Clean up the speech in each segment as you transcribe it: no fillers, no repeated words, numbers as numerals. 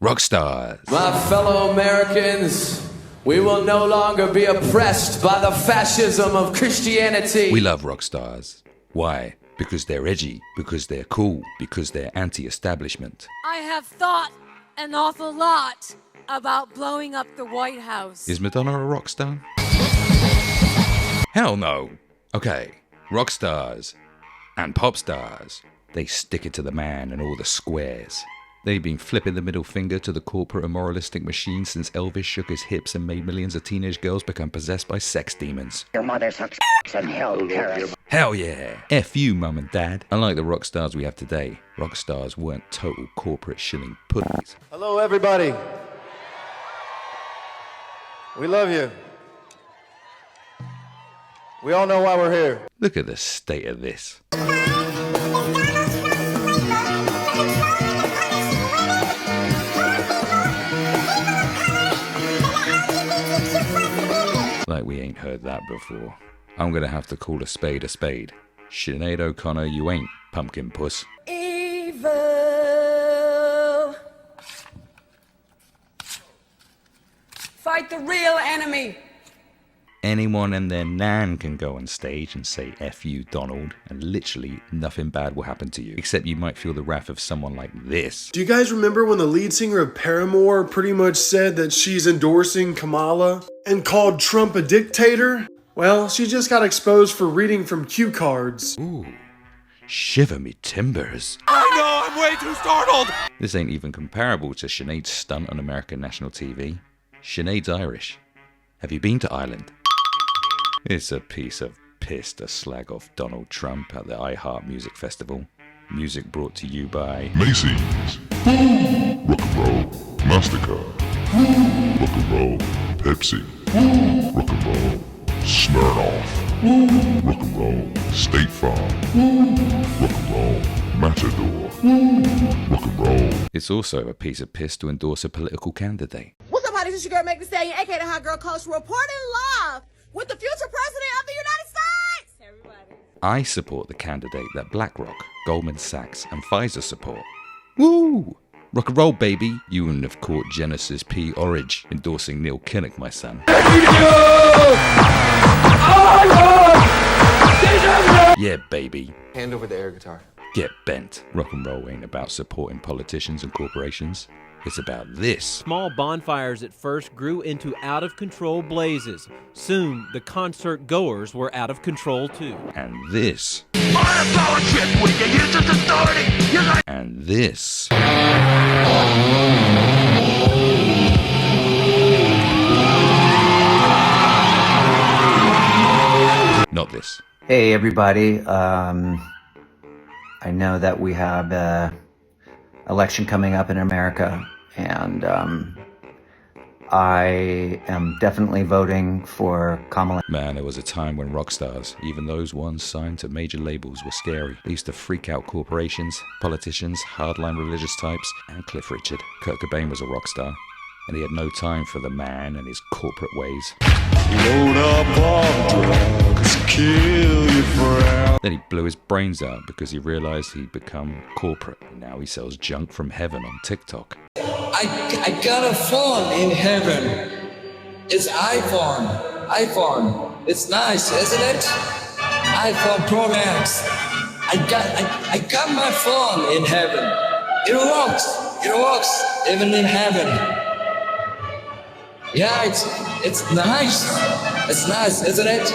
Rock stars. My fellow Americans, we will no longer be oppressed by the fascism of Christianity. We love rock stars. Why? Because they're edgy, because they're cool, because they're anti-establishment. I have thought an awful lot about blowing up the White House. Is Madonna a rock star? Hell no. Okay, rock stars and pop stars, they stick it to the man and all the squares. They've been flipping the middle finger to the corporate and moralistic machine since Elvis shook his hips and made millions of teenage girls become possessed by sex demons. Your mother sucks and hell, Paris. Hell yeah! F you, mum and dad. Unlike the rock stars we have today, rock stars weren't total corporate shilling pussies. Hello, everybody. We love you. We all know why we're here. Look at the state of this. Like we ain't heard that before. I'm gonna have to call a spade a spade. Sinead O'Connor, you ain't pumpkin puss. Evil. Fight the real enemy. Anyone and their nan can go on stage and say F you, Donald, and literally nothing bad will happen to you. Except you might feel the wrath of someone like this. Do you guys remember when the lead singer of Paramore pretty much said that she's endorsing Kamala and called Trump a dictator? Well, she just got exposed for reading from cue cards. Ooh, shiver me timbers. I know, I'm way too startled. This ain't even comparable to Sinead's stunt on American national TV. Sinead's Irish. Have you been to Ireland? It's a piece of piss to slag off Donald Trump at the iHeart Music Festival. Music brought to you by Macy's, Rock and Roll, MasterCard, Rock and Roll, Pepsi, Rock and Roll, Smirnoff, Rock and Roll, State Farm, Rock and Roll, Matador, Rock and Roll. It's also a piece of piss to endorse a political candidate. What's up, hotties? It's your girl, Meg Thee Stallion, aka the Hot Girl Coach, reporting live with the future president of the United States! Everybody. I support the candidate that BlackRock, Goldman Sachs, and Pfizer support. Woo! Rock and roll, baby. You wouldn't have caught Genesis P. Orridge endorsing Neil Kinnock, my son. Yeah, baby. Hand over the air guitar. Get bent. Rock and roll ain't about supporting politicians and corporations. It's about this. Small bonfires at first grew into out-of-control blazes. Soon, the concert goers were out of control too. And this. And this. Not this. Hey everybody, I know that we have an election coming up in America, and I am definitely voting for Kamala. Man, there was a time when rock stars, even those ones signed to major labels, were scary. They used to freak out corporations, politicians, hardline religious types, and Cliff Richard. Kurt Cobain was a rock star, and he had no time for the man and his corporate ways. Load up on drugs, kill your friend. Then he blew his brains out because he realized he'd become corporate. And now he sells junk from heaven on TikTok. I got a phone in heaven. It's iPhone. It's nice, isn't it? iPhone Pro Max. I got my phone in heaven. It works, even in heaven. Yeah, it's nice. It's nice, isn't it?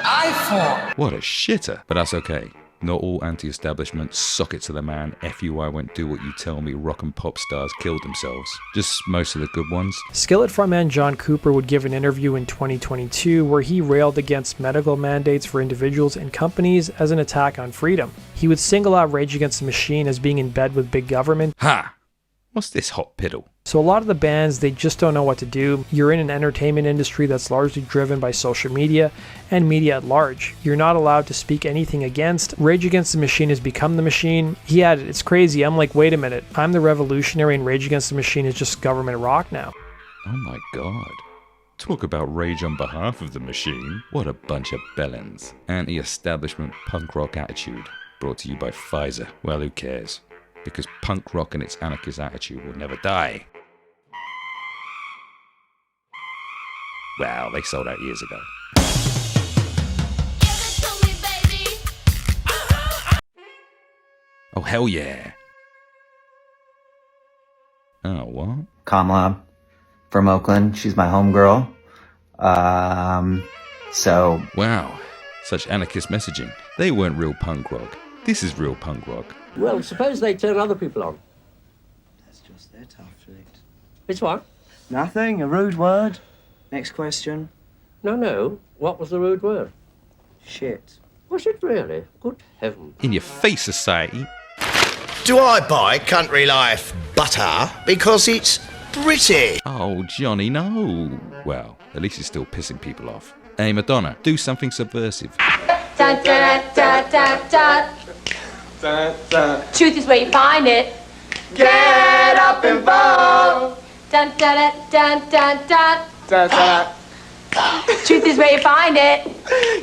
iPhone. What a shitter. But that's okay. Not all anti-establishment, sock it to the man, F you I won't do what you tell me rock and pop stars killed themselves. Just most of the good ones. Skillet frontman John Cooper would give an interview in 2022 where he railed against medical mandates for individuals and companies as an attack on freedom. He would single out Rage Against the Machine as being in bed with big government. Ha! What's this hot piddle? So a lot of the bands, they just don't know what to do. You're in an entertainment industry that's largely driven by social media and media at large. You're not allowed to speak anything against. Rage Against the Machine has become the machine. He added, it's crazy. I'm like, wait a minute. I'm the revolutionary and Rage Against the Machine is just government rock now. Oh my god. Talk about rage on behalf of the machine. What a bunch of bellends. Anti-establishment punk rock attitude. Brought to you by Pfizer. Well, who cares? Because punk rock and its anarchist attitude will never die. Well, they sold out years ago. Oh, hell yeah. Oh, what? Kamala from Oakland. She's my homegirl. So... Wow, such anarchist messaging. They weren't real punk rock. This is real punk rock. Well, suppose they turn other people on. That's just their tough flick. It's what? Nothing, a rude word. Next question. No. What was the rude word? Shit. Was it really? Good heavens. In your face, society. Do I buy Country Life butter because it's British? Oh, Johnny, no. Well, at least he's still pissing people off. Hey, Madonna, do something subversive. Dun, dun, dun, dun, dun. Dun, dun. Truth is where you find it. Get up and vote. Dun, dun, dun, dun, dun. Dun, dun. Truth is where you find it.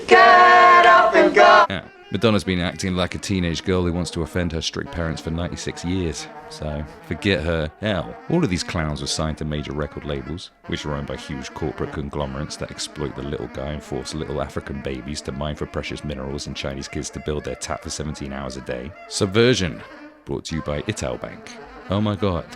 Get up and go. Yeah. Madonna's been acting like a teenage girl who wants to offend her strict parents for 96 years. So, forget her. Hell, all of these clowns were signed to major record labels, which are owned by huge corporate conglomerates that exploit the little guy and force little African babies to mine for precious minerals and Chinese kids to build their tap for 17 hours a day. Subversion, brought to you by Italbank. Oh my god.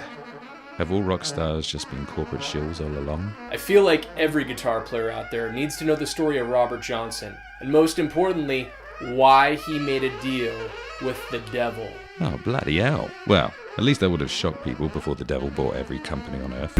Have all rock stars just been corporate shills all along? I feel like every guitar player out there needs to know the story of Robert Johnson, and most importantly, why he made a deal with the devil. Oh, bloody hell. Well, at least that would have shocked people before the devil bought every company on earth.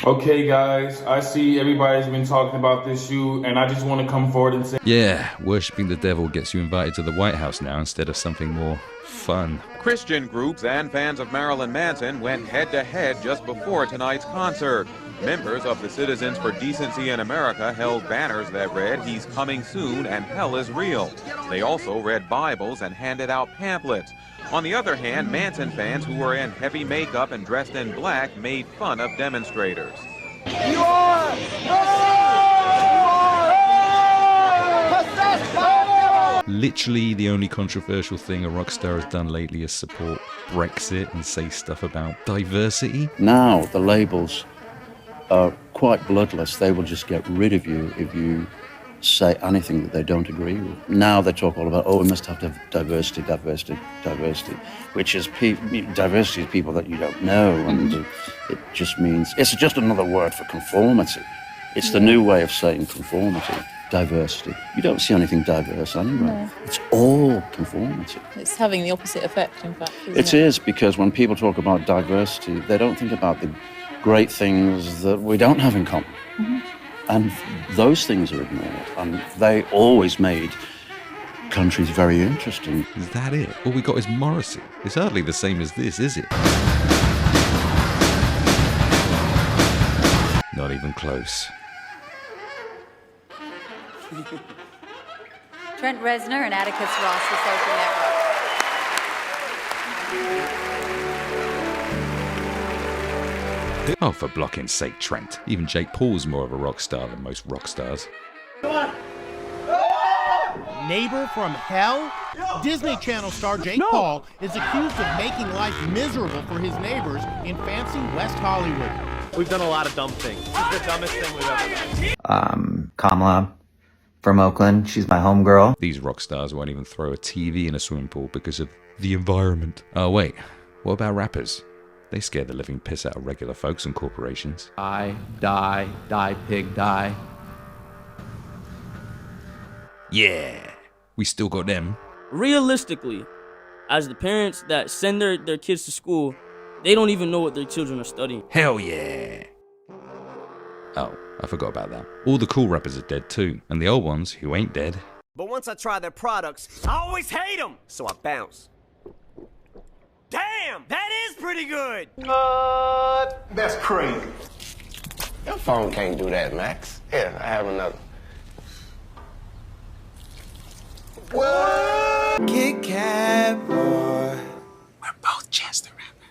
Okay, guys, I see everybody's been talking about this shoe, and I just want to come forward and say... Yeah, worshipping the devil gets you invited to the White House now instead of something more fun. Christian groups and fans of Marilyn Manson went head-to-head just before tonight's concert. Members of the Citizens for Decency in America held banners that read, "He's coming soon and hell is real." They also read Bibles and handed out pamphlets. On the other hand, Manson fans who were in heavy makeup and dressed in black made fun of demonstrators. You are possessed by the devil! Literally the only controversial thing a rock star has done lately is support Brexit and say stuff about diversity. Now the labels are quite bloodless. They will just get rid of you if you say anything that they don't agree with. Now they talk all about, we must have diversity, which is diversity is people that you don't know, and it just means, it's just another word for conformity. It's the new way of saying conformity, diversity. You don't see anything diverse anywhere. No. It's all conformity. It's having the opposite effect, in fact, isn't it is, because when people talk about diversity, they don't think about the great things that we don't have in common. Mm-hmm. And those things are ignored. And they always made countries very interesting. Is that it? All we got is Morrissey. It's hardly the same as this, is it? Not even close. Trent Reznor and Atticus Ross, the Social Network. Oh, for blocking's sake, Trent. Even Jake Paul's more of a rock star than most rock stars. Neighbor from hell? Disney Channel star Jake Paul is accused of making life miserable for his neighbors in fancy West Hollywood. We've done a lot of dumb things. This is the dumbest thing we've ever done. Kamala from Oakland. She's my homegirl. These rock stars won't even throw a TV in a swimming pool because of the environment. Oh, wait. What about rappers? They scare the living piss out of regular folks and corporations. Die, pig, die. Yeah, we still got them. Realistically, as the parents that send their kids to school, they don't even know what their children are studying. Hell yeah. Oh, I forgot about that. All the cool rappers are dead too, and the old ones, who ain't dead. But once I try their products, I always hate them, so I bounce. Damn, that is pretty good. That's crazy. Your phone can't do that, Max. Here, I have another. What? Kit Kat boy. We're both Chance the Rapper.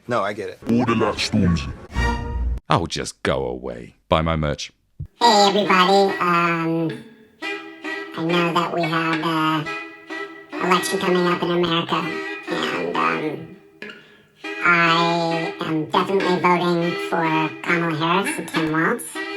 No, I get it. Order that, Stormzy. Oh, just go away. Buy my merch. Hey everybody, I know that we have an election coming up in America, and I am definitely voting for Kamala Harris and Tim Walz.